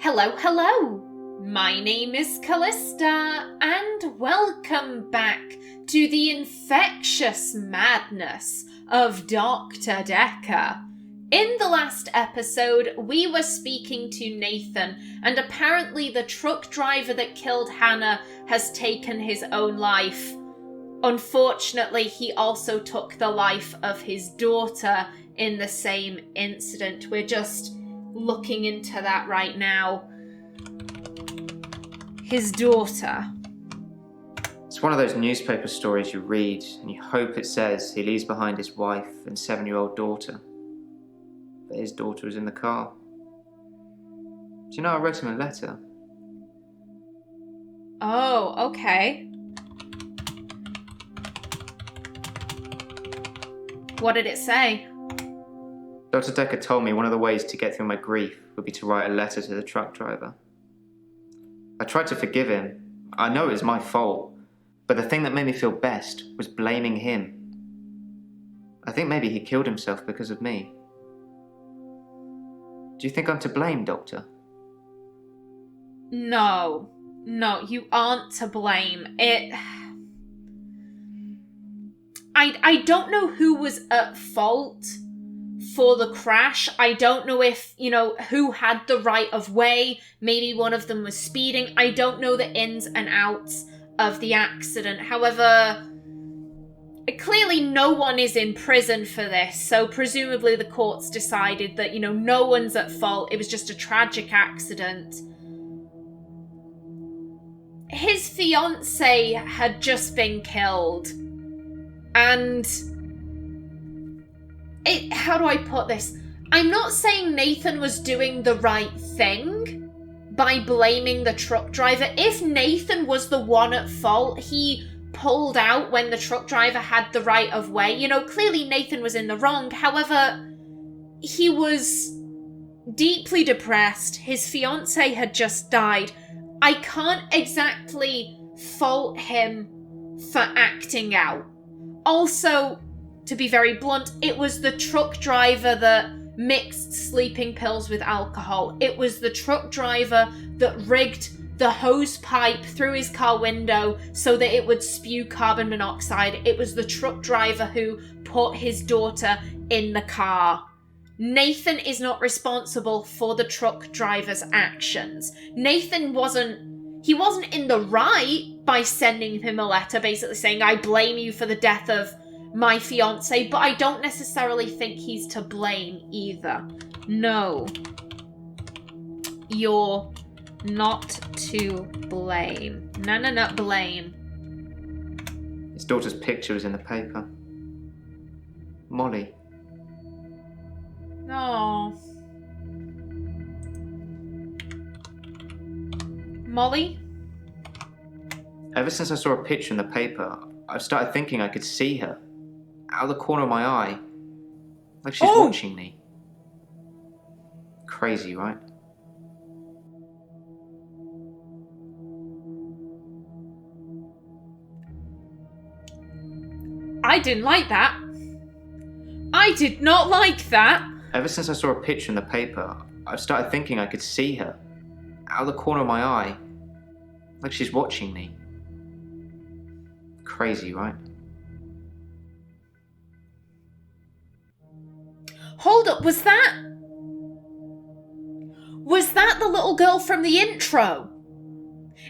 Hello, hello! My name is Callista, and welcome back to the infectious madness of Dr. Dekker. In the last episode, we were speaking to Nathan, and apparently the truck driver that killed Hannah has taken his own life. Unfortunately, he also took the life of his daughter in the same incident. We're just looking into that right now. His daughter. It's one of those newspaper stories you read and you hope it says he leaves behind his wife and 7-year-old daughter. But his daughter was in the car. Do you know I wrote him a letter? Oh, okay. What did it say? Dr. Dekker told me one of the ways to get through my grief would be to write a letter to the truck driver. I tried to forgive him. I know it was my fault, but the thing that made me feel best was blaming him. I think maybe he killed himself because of me. Do you think I'm to blame, Doctor? No, you aren't to blame. I don't know who was at fault for the crash. I don't know if, who had the right of way. Maybe one of them was speeding. I don't know the ins and outs of the accident. However, clearly no one is in prison for this, so presumably the courts decided that, no one's at fault. It was just a tragic accident. His fiancée had just been killed. And how do I put this? I'm not saying Nathan was doing the right thing by blaming the truck driver. If Nathan was the one at fault, he pulled out when the truck driver had the right of way. Clearly Nathan was in the wrong. However, he was deeply depressed. His fiancée had just died. I can't exactly fault him for acting out. Also, to be very blunt, it was the truck driver that mixed sleeping pills with alcohol. It was the truck driver that rigged the hose pipe through his car window so that it would spew carbon monoxide. It was the truck driver who put his daughter in the car. Nathan is not responsible for the truck driver's actions. Nathan wasn't in the right by sending him a letter basically saying, I blame you for the death of my fiancé, but I don't necessarily think he's to blame either. No. You're not to blame. No, blame. His daughter's picture was in the paper. Molly. Oh. Molly? Ever since I saw a picture in the paper, I've started thinking I could see her. Out of the corner of my eye. Like she's watching me. Crazy, right? I didn't like that. I did not like that. Ever since I saw a picture in the paper, I've started thinking I could see her. Out of the corner of my eye. Like she's watching me. Crazy, right? Hold up, was that the little girl from the intro?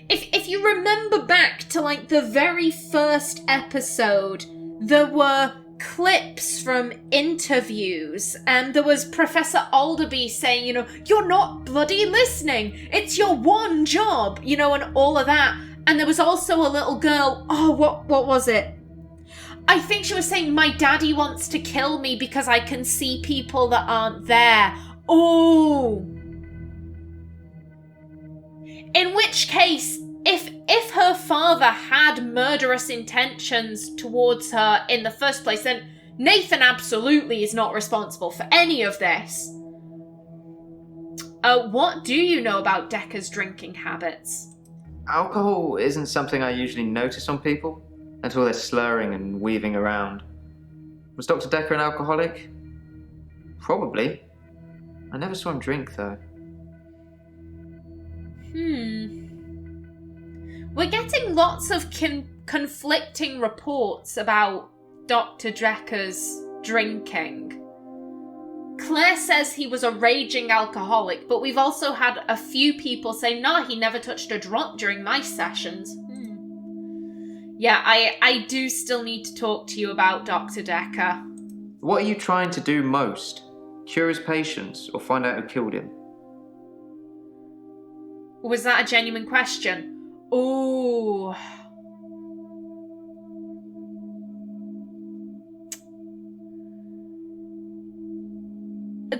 If you remember back to the very first episode, there were clips from interviews, and there was Professor Alderby saying, you're not bloody listening. It's your one job, and all of that. And there was also a little girl, what was it? I think she was saying, my daddy wants to kill me because I can see people that aren't there. Oh. In which case, if her father had murderous intentions towards her in the first place, then Nathan absolutely is not responsible for any of this. What do you know about Dekker's drinking habits? Alcohol isn't something I usually notice on people until they're slurring and weaving around. Was Dr. Dekker an alcoholic? Probably. I never saw him drink, though. We're getting lots of conflicting reports about Dr. Dekker's drinking. Claire says he was a raging alcoholic, but we've also had a few people say, nah, he never touched a drop during my sessions. Yeah, I do still need to talk to you about Dr. Dekker. What are you trying to do most? Cure his patients or find out who killed him? Was that a genuine question? Ooh.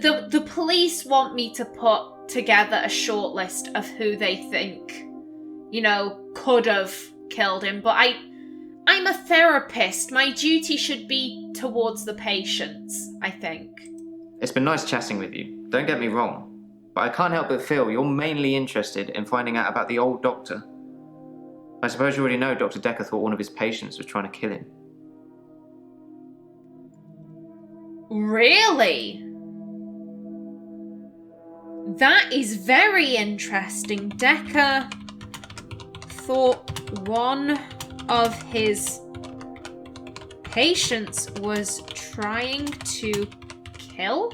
The police want me to put together a short list of who they think, could have killed him, but I'm a therapist. My duty should be towards the patients, I think. It's been nice chatting with you, don't get me wrong, but I can't help but feel you're mainly interested in finding out about the old doctor. I suppose you already know Dr. Dekker thought one of his patients was trying to kill him. Really? That is very interesting. Dekker thought one of his patients was trying to kill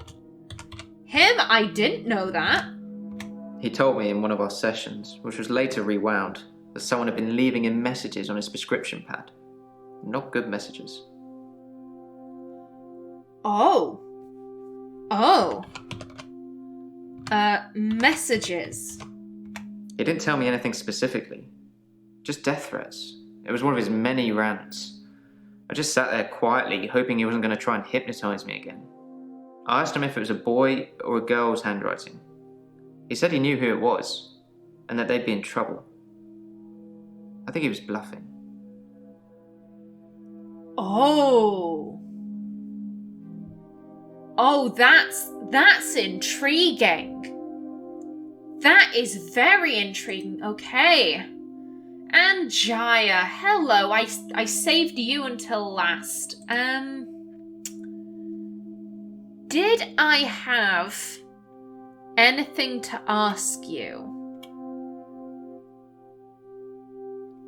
him? I didn't know that. He told me in one of our sessions, which was later rewound, that someone had been leaving him messages on his prescription pad. Not good messages. Oh. Messages. He didn't tell me anything specifically. Just death threats. It was one of his many rants. I just sat there quietly, hoping he wasn't going to try and hypnotise me again. I asked him if it was a boy or a girl's handwriting. He said he knew who it was, and that they'd be in trouble. I think he was bluffing. Oh, that's intriguing. That is very intriguing. Okay. And Jaya, hello. I saved you until last. Did I have anything to ask you?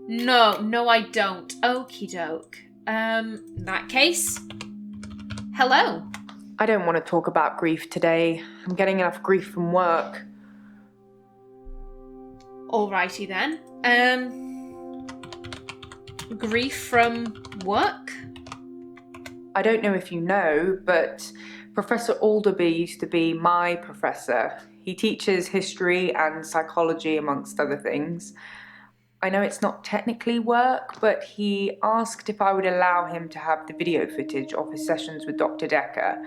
No, I don't. Okie doke. In that case, hello. I don't want to talk about grief today. I'm getting enough grief from work. Alrighty then. Grief from work? I don't know if you know, but Professor Alderby used to be my professor. He teaches history and psychology, amongst other things. I know it's not technically work, but he asked if I would allow him to have the video footage of his sessions with Dr. Dekker.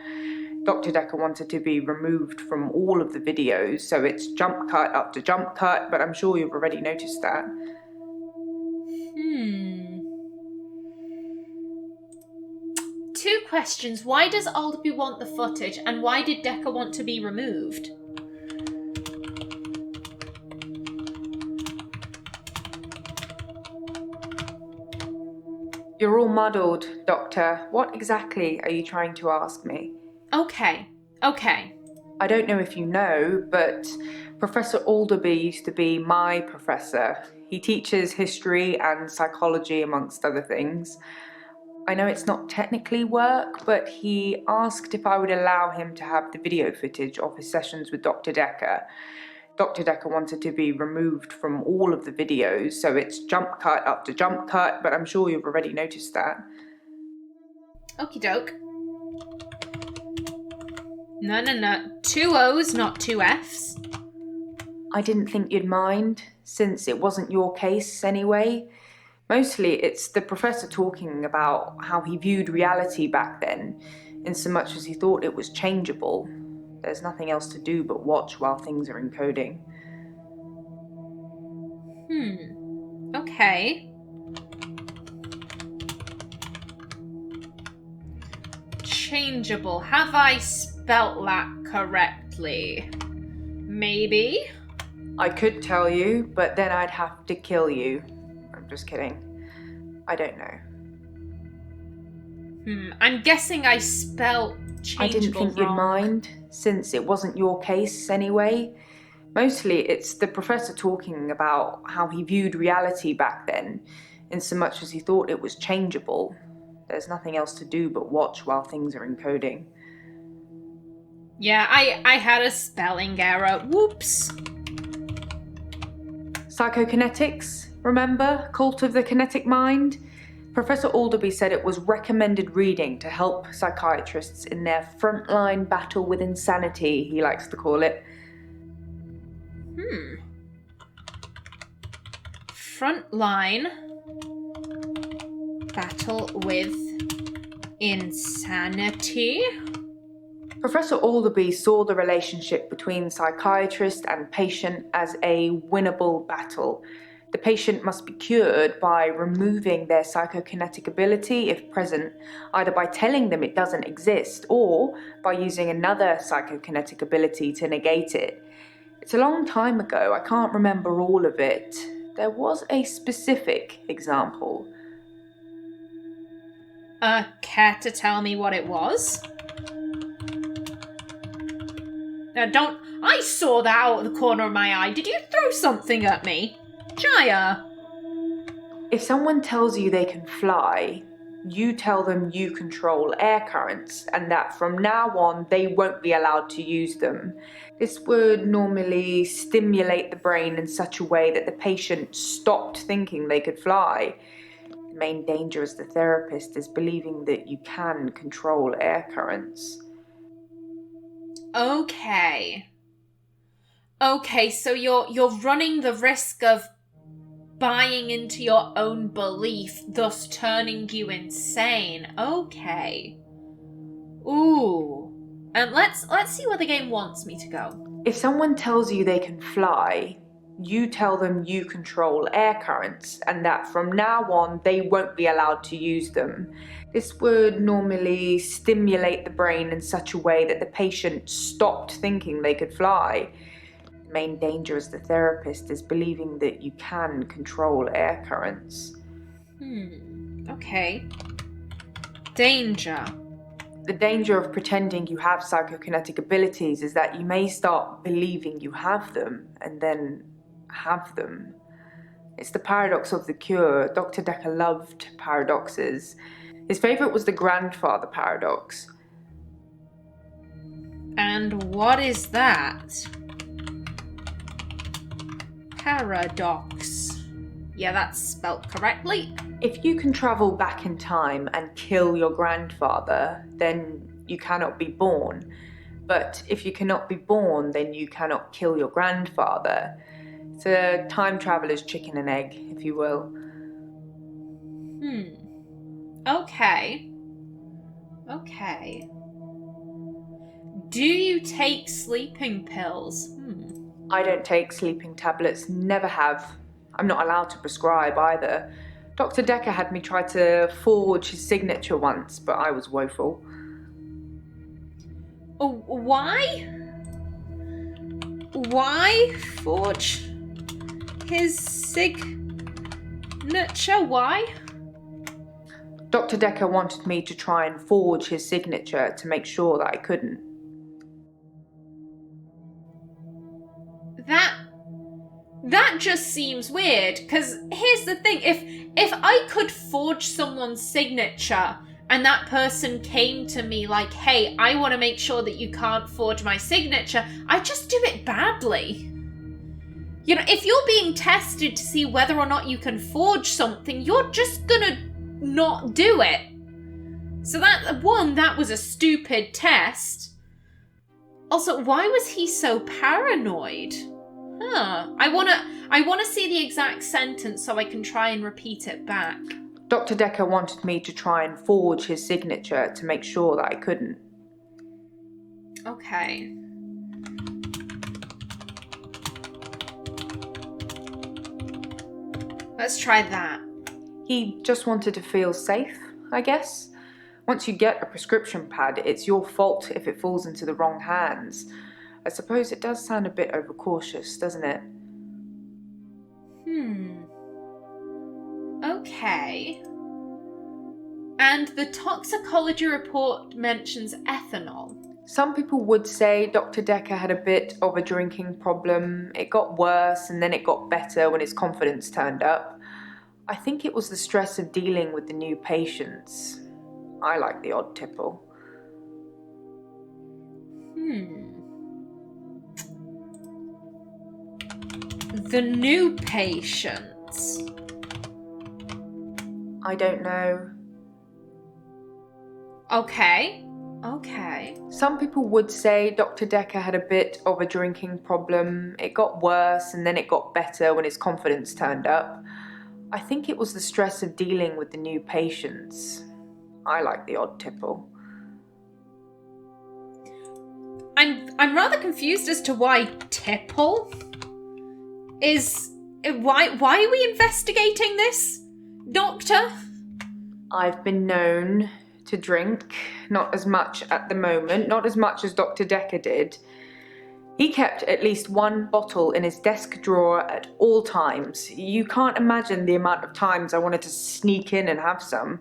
Dr. Dekker wanted to be removed from all of the videos, so it's jump cut after jump cut, but I'm sure you've already noticed that. Two questions. Why does Alderby want the footage, and why did Dekker want to be removed? You're all muddled, Doctor. What exactly are you trying to ask me? Okay. I don't know if you know, but Professor Alderby used to be my professor. He teaches history and psychology, amongst other things. I know it's not technically work, but he asked if I would allow him to have the video footage of his sessions with Dr. Dekker. Dr. Dekker wanted to be removed from all of the videos, so it's jump cut after jump cut, but I'm sure you've already noticed that. Okie doke. No. 2 O's, not 2 F's. I didn't think you'd mind, since it wasn't your case anyway. Mostly it's the professor talking about how he viewed reality back then, in so much as he thought it was changeable. There's nothing else to do but watch while things are encoding. Okay. Changeable. Have I spelt that correctly? Maybe? I could tell you, but then I'd have to kill you. I'm just kidding. I don't know. I'm guessing I spelt changeable I didn't think wrong. you'd mind, since it wasn't your case anyway. Mostly it's the professor talking about how he viewed reality back then, in so much as he thought it was changeable. There's nothing else to do but watch while things are encoding. Yeah, I had a spelling error. Whoops. Psychokinetics, remember? Cult of the Kinetic Mind? Professor Alderby said it was recommended reading to help psychiatrists in their frontline battle with insanity, he likes to call it. Frontline battle with insanity. Professor Alderby saw the relationship between psychiatrist and patient as a winnable battle. The patient must be cured by removing their psychokinetic ability, if present, either by telling them it doesn't exist or by using another psychokinetic ability to negate it. It's a long time ago, I can't remember all of it. There was a specific example. Care to tell me what it was? I saw that out of the corner of my eye. Did you throw something at me? Jaya! If someone tells you they can fly, you tell them you control air currents and that from now on they won't be allowed to use them. This would normally stimulate the brain in such a way that the patient stopped thinking they could fly. The main danger as the therapist is believing that you can control air currents. Okay, so you're running the risk of buying into your own belief, thus turning you insane. Okay. Ooh. Let's see where the game wants me to go. If someone tells you they can fly, you tell them you control air currents and that from now on they won't be allowed to use them. This would normally stimulate the brain in such a way that the patient stopped thinking they could fly. The main danger as the therapist is believing that you can control air currents. Okay. Danger. The danger of pretending you have psychokinetic abilities is that you may start believing you have them and then have them. It's the paradox of the cure. Dr. Dekker loved paradoxes. His favourite was the grandfather paradox. And what is that? Paradox. Yeah, that's spelt correctly. If you can travel back in time and kill your grandfather, then you cannot be born. But if you cannot be born, then you cannot kill your grandfather. It's a time traveler's chicken and egg, if you will. Okay. Do you take sleeping pills? I don't take sleeping tablets, never have. I'm not allowed to prescribe either. Dr. Dekker had me try to forge his signature once, but I was woeful. Why? Why forge his signature? Why? Dr. Dekker wanted me to try and forge his signature to make sure that I couldn't. That just seems weird, because here's the thing, if I could forge someone's signature and that person came to me like, hey, I want to make sure that you can't forge my signature, I just do it badly. You know, if you're being tested to see whether or not you can forge something, you're just gonna not do it. So that was a stupid test. Also, why was he so paranoid? I wanna see the exact sentence so I can try and repeat it back. Dr. Dekker wanted me to try and forge his signature to make sure that I couldn't. Okay. Let's try that. He just wanted to feel safe, I guess. Once you get a prescription pad, it's your fault if it falls into the wrong hands. I suppose it does sound a bit overcautious, doesn't it? Okay. And the toxicology report mentions ethanol. Some people would say Dr. Dekker had a bit of a drinking problem. It got worse and then it got better when his confidence turned up. I think it was the stress of dealing with the new patients. I like the odd tipple. The new patients. I don't know. Okay. Some people would say Dr. Dekker had a bit of a drinking problem. It got worse and then it got better when his confidence turned up. I think it was the stress of dealing with the new patients. I like the odd tipple. I'm rather confused as to why tipple is... Why are we investigating this, Doctor? I've been known to drink, not as much at the moment, not as much as Dr. Dekker did. He kept at least one bottle in his desk drawer at all times. You can't imagine the amount of times I wanted to sneak in and have some.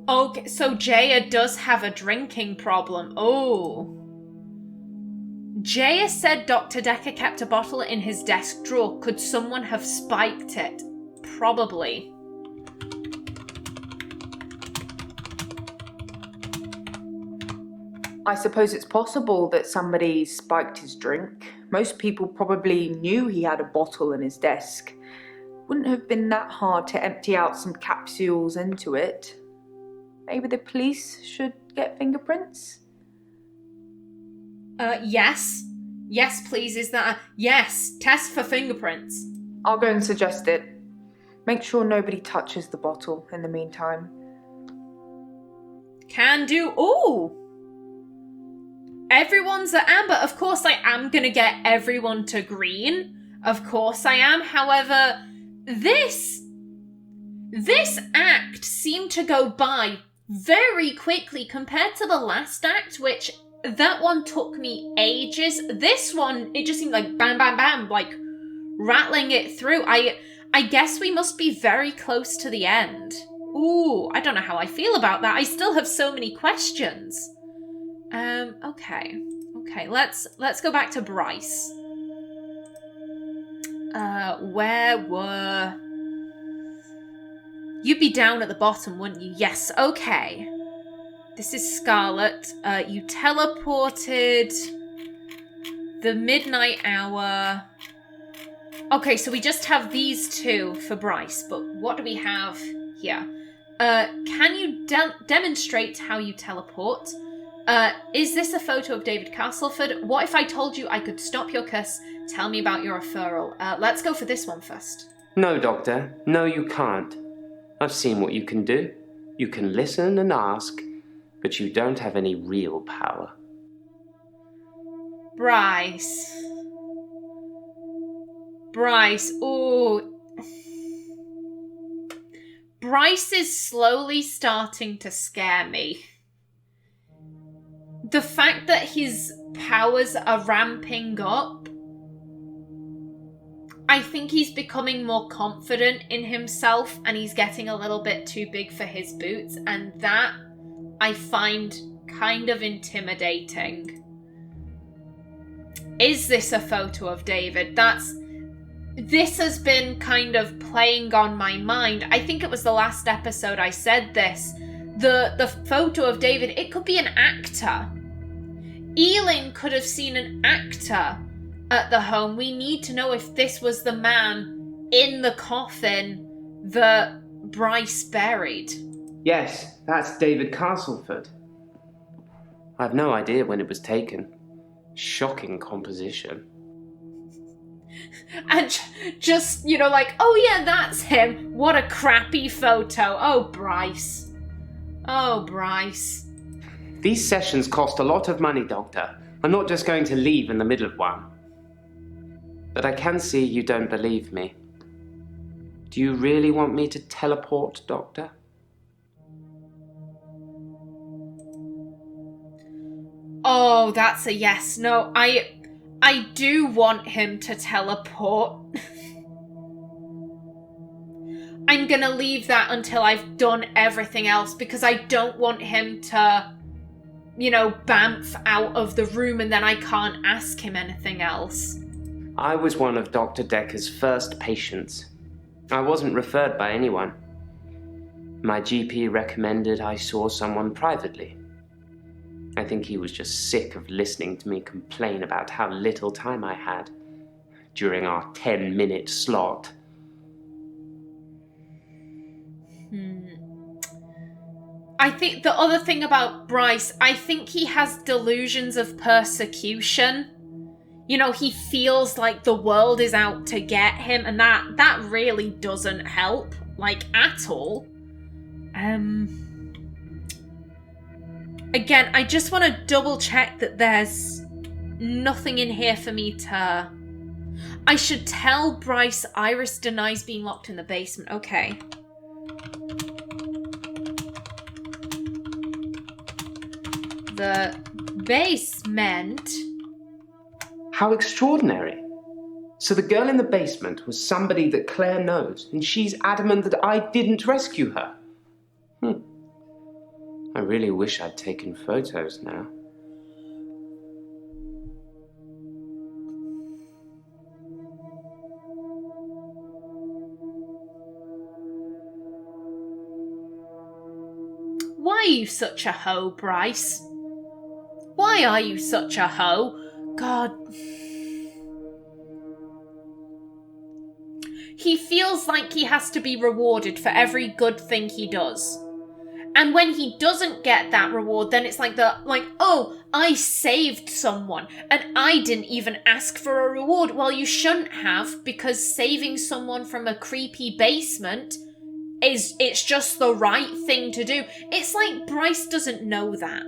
Okay, so Jaya does have a drinking problem. Oh. Jaya said Dr. Dekker kept a bottle in his desk drawer. Could someone have spiked it? Probably. I suppose it's possible that somebody spiked his drink. Most people probably knew he had a bottle in his desk. Wouldn't have been that hard to empty out some capsules into it. Maybe the police should get fingerprints? Yes. Yes, please, is that a... Yes, test for fingerprints. I'll go and suggest it. Make sure nobody touches the bottle in the meantime. Can do. Ooh! Everyone's at amber. Of course I am gonna get everyone to green. Of course I am. However, this act seemed to go by very quickly compared to the last act, which that one took me ages. This one, it just seemed like bam, bam, bam, like rattling it through. I guess we must be very close to the end. Ooh, I don't know how I feel about that. I still have so many questions. Okay, let's go back to Bryce. Where were... You'd be down at the bottom, wouldn't you? Yes, okay. This is Scarlet. You teleported the midnight hour. Okay, so we just have these two for Bryce, but what do we have here? Can you demonstrate how you teleport? Is this a photo of David Castleford? What if I told you I could stop your curse? Tell me about your referral. Let's go for this one first. No, Doctor. No, you can't. I've seen what you can do. You can listen and ask, but you don't have any real power. Bryce, ooh. Bryce is slowly starting to scare me. The fact that his powers are ramping up, I think he's becoming more confident in himself and he's getting a little bit too big for his boots, and that I find kind of intimidating. Is this a photo of David? This has been kind of playing on my mind. I think it was the last episode I said this. The photo of David, it could be an actor. Eileen could have seen an actor at the home. We need to know if this was the man in the coffin that Bryce buried. Yes, that's David Castleford. I've no idea when it was taken. Shocking composition. And just, like, oh yeah, that's him. What a crappy photo. Oh, Bryce. These sessions cost a lot of money, Doctor. I'm not just going to leave in the middle of one. But I can see you don't believe me. Do you really want me to teleport, Doctor? Oh, that's a yes. No, I do want him to teleport. I'm gonna leave that until I've done everything else because I don't want him to bamf out of the room and then I can't ask him anything else. I was one of Dr. Dekker's first patients. I wasn't referred by anyone. My GP recommended I saw someone privately. I think he was just sick of listening to me complain about how little time I had during our 10-minute slot. I think the other thing about Bryce, I think he has delusions of persecution. He feels like the world is out to get him, and that really doesn't help, at all. Again, I just want to double check that there's nothing in here for me to... I should tell Bryce Iris denies being locked in the basement. Okay. The basement. How extraordinary. So the girl in the basement was somebody that Claire knows, and she's adamant that I didn't rescue her. I really wish I'd taken photos now. Why are you such a hoe, Bryce? Why are you such a hoe? God. He feels like he has to be rewarded for every good thing he does. And when he doesn't get that reward, then it's oh, I saved someone and I didn't even ask for a reward. Well, you shouldn't have, because saving someone from a creepy basement it's just the right thing to do. It's like Bryce doesn't know that.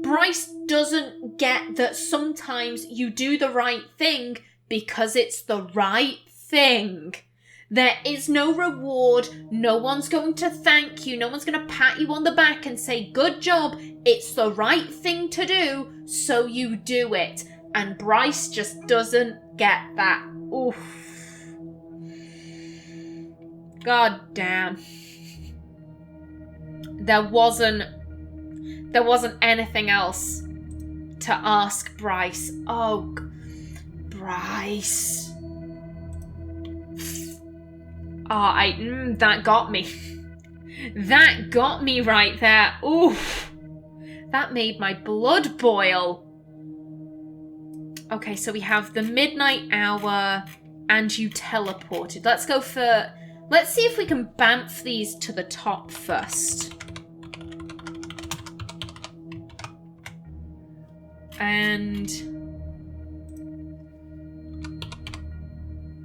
Bryce doesn't get that sometimes you do the right thing because it's the right thing. There is no reward. No one's going to thank you. No one's going to pat you on the back and say, good job. It's the right thing to do, so you do it. And Bryce just doesn't get that. Oof. God damn. There wasn't anything else to ask Bryce. Oh, Bryce. Oh, that got me. That got me right there. Oof. That made my blood boil. Okay, so we have the midnight hour and you teleported. Let's see if we can bamf these to the top first. And...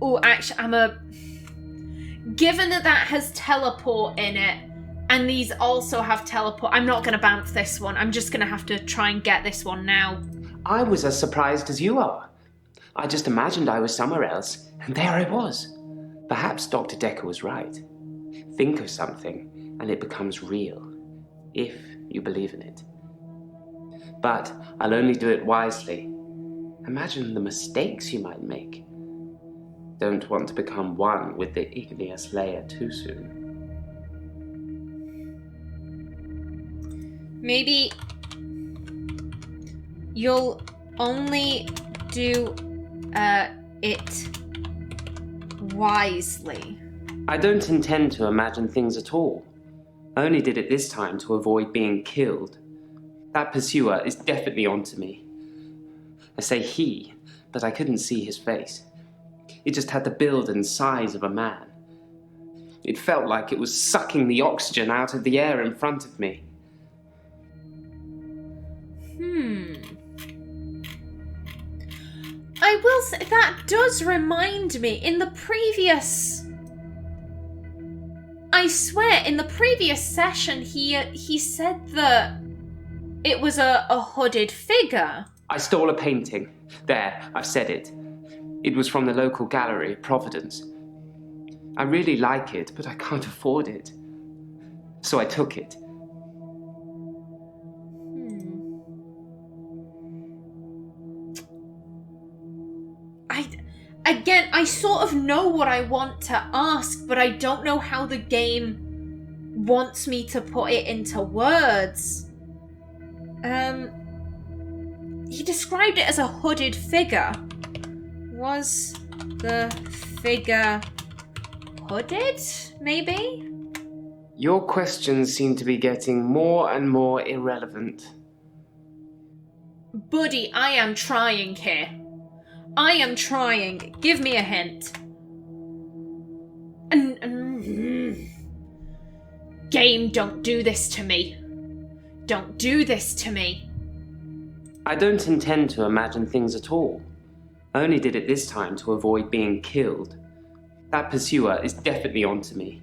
oh, actually, given that has teleport in it, and these also have teleport, I'm not going to bamf this one. I'm just going to have to try and get this one now. I was as surprised as you are. I just imagined I was somewhere else, and there I was. Perhaps Dr. Dekker was right. Think of something, and it becomes real, if you believe in it. But I'll only do it wisely. Imagine the mistakes you might make. Don't want to become one with the igneous layer too soon. Maybe you'll only do it wisely. I don't intend to imagine things at all. I only did it this time to avoid being killed. That pursuer is definitely onto me. I say he, but I couldn't see his face. It just had the build and size of a man. It felt like it was sucking the oxygen out of the air in front of me. I will say, that does remind me, in the previous... I swear, in the previous session, he said that it was a hooded figure. I stole a painting. There, I've said it. It was from the local gallery, Providence. I really like it, but I can't afford it. So I took it. Again, I sort of know what I want to ask, but I don't know how the game wants me to put it into words. He described it as a hooded figure. Was the figure hooded, maybe? Your questions seem to be getting more and more irrelevant. Buddy, I am trying here. I am trying. Give me a hint. Game, don't do this to me. Don't do this to me. I don't intend to imagine things at all. I only did it this time to avoid being killed. That pursuer is definitely onto me.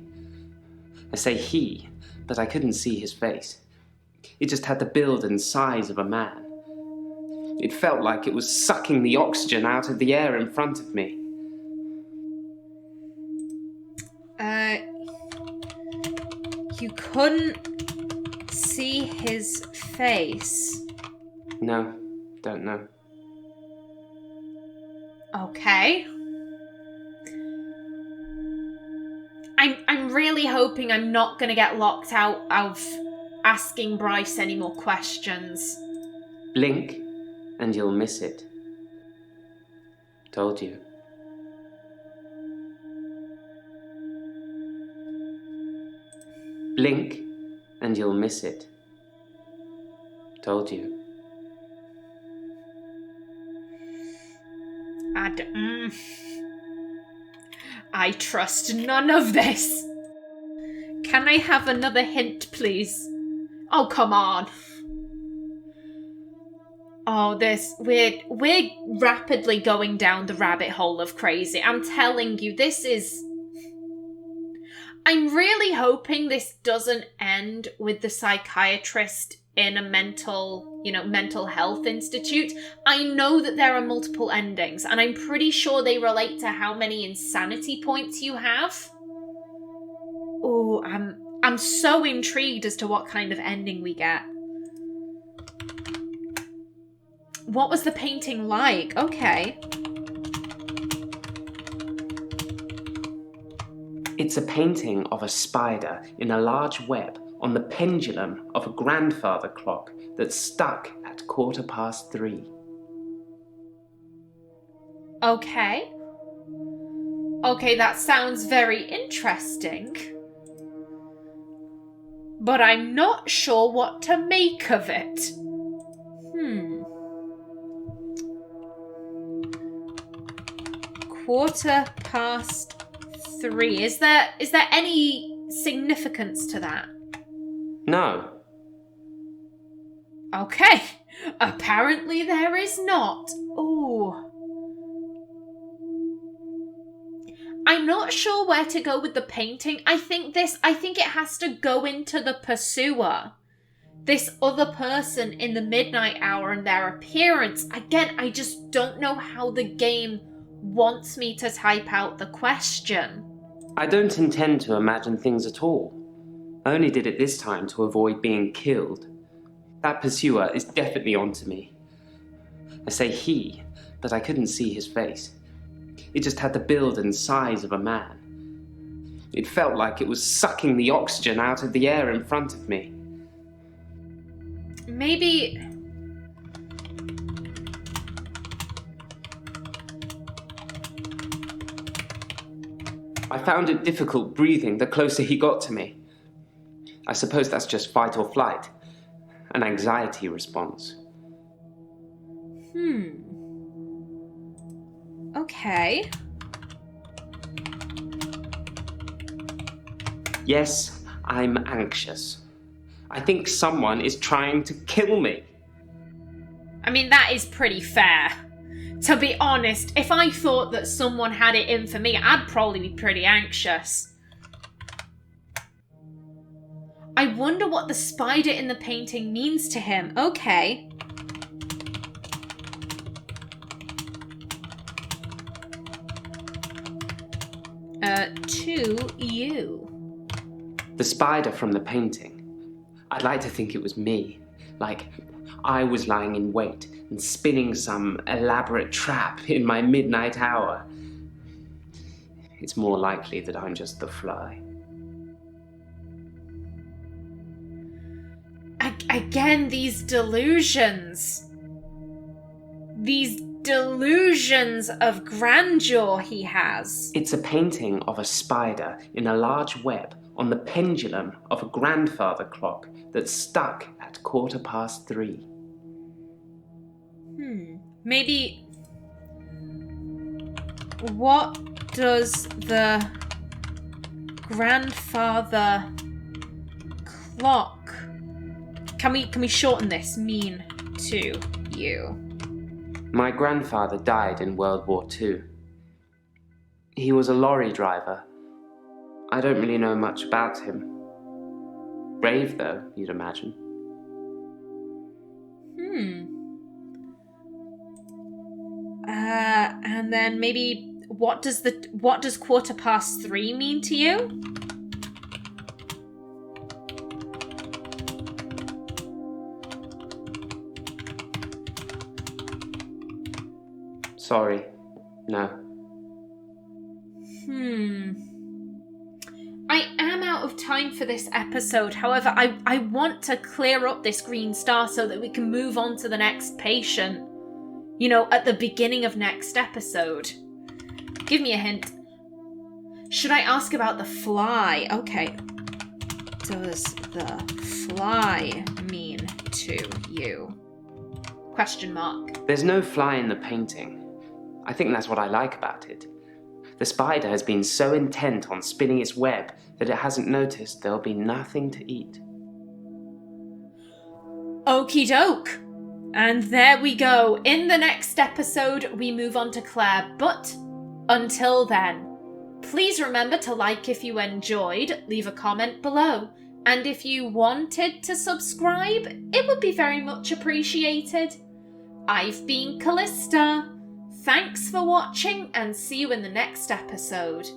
I say he, but I couldn't see his face. It just had the build and size of a man. It felt like it was sucking the oxygen out of the air in front of me. You couldn't see his face. No, don't know. Okay. I'm really hoping I'm not going to get locked out of asking Bryce any more questions. Blink, and you'll miss it. Told you. Blink, and you'll miss it. Told you. I trust none of this. Can I have another hint, please? Oh, come on. Oh, we're rapidly going down the rabbit hole of crazy. I'm telling you, I'm really hoping this doesn't end with the psychiatrist in a mental health institute. I know that there are multiple endings, and I'm pretty sure they relate to how many insanity points you have. Oh, I'm so intrigued as to what kind of ending we get. What was the painting like? Okay. It's a painting of a spider in a large web on the pendulum of a grandfather clock that's stuck at 3:15. Okay. Okay, that sounds very interesting. But I'm not sure what to make of it. 3:15. Is there any significance to that? No. Okay. Apparently there is not. Ooh. I'm not sure where to go with the painting. I think it has to go into the pursuer. This other person in the midnight hour and their appearance. Again, I just don't know how the game wants me to type out the question. I don't intend to imagine things at all. I only did it this time to avoid being killed. That pursuer is definitely onto me. I say he, but I couldn't see his face. It just had the build and size of a man. It felt like it was sucking the oxygen out of the air in front of me. Maybe... I found it difficult breathing the closer he got to me. I suppose that's just fight or flight, an anxiety response. Okay. Yes, I'm anxious. I think someone is trying to kill me. I mean, that is pretty fair. To be honest, if I thought that someone had it in for me, I'd probably be pretty anxious. I wonder what the spider in the painting means to him. Okay. To you. The spider from the painting. I'd like to think it was me. Like, I was lying in wait and spinning some elaborate trap in my midnight hour. It's more likely that I'm just the fly. I Again, these delusions. These delusions of grandeur he has. It's a painting of a spider in a large web on the pendulum of a grandfather clock that's stuck at 3:15. Maybe... What does the grandfather clock... Can we shorten this? Mean to you? My grandfather died in World War II. He was a lorry driver. I don't really know much about him. Brave, though, you'd imagine. And then maybe what does 3:15 mean to you? Sorry. No. I am out of time for this episode. However, I want to clear up this green star so that we can move on to the next patient. You know, at the beginning of next episode. Give me a hint. Should I ask about the fly? Okay. Does the fly mean to you? Question mark. There's no fly in the painting. I think that's what I like about it. The spider has been so intent on spinning its web that it hasn't noticed there'll be nothing to eat. Okie doke. And there we go. In the next episode, we move on to Claire. But until then, please remember to like if you enjoyed, leave a comment below. And if you wanted to subscribe, it would be very much appreciated. I've been Callista. Thanks for watching and see you in the next episode.